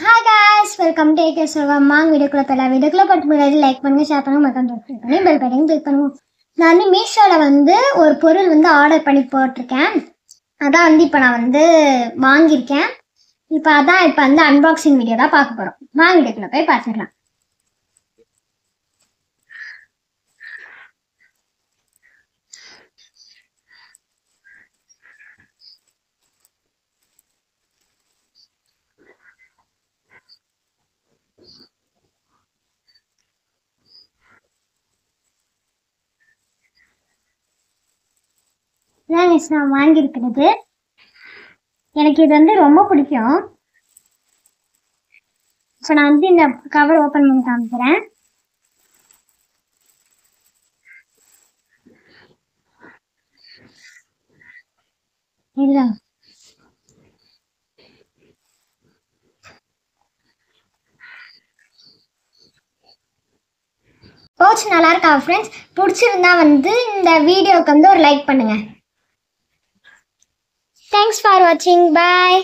Hi guys, welcome to AK Silvamang வீடியோக்குள்ள போகலாம். வீடியோக்குள்ள போட்டு முன்னாடி லைக் பண்ணுங்க, ஷேர் பண்ணுங்க, மறக்காம சப்ஸ்கிரைப் பண்ணி பெல் பட்டனையும் கிளிக் பண்ணுங்க. நான் வந்து மீஷோல ஒரு பொருள் ஆர்டர் பண்ணி போட்டிருக்கேன். அதான் இப்போ நான் வாங்கியிருக்கேன். இப்போ அன்பாக்சிங் வீடியோ தான் பார்க்க போறோம். வாங்க வீடியோக்குள்ள போய் பார்த்துக்கலாம். நான் வாங்கியிருக்கிறது எனக்கு இது ரொம்ப பிடிக்கும். இப்போ நான் இந்த கவர் ஓப்பன் பண்ணி காமிக்கிறேன். இல்லை போச்சு, நல்லா இருக்கா ஃப்ரெண்ட்ஸ்? பிடிச்சிருந்தா இந்த வீடியோக்கு ஒரு லைக் பண்ணுங்க. தேங்க்ஸ் ஃபார் வாட்சிங். பாய்.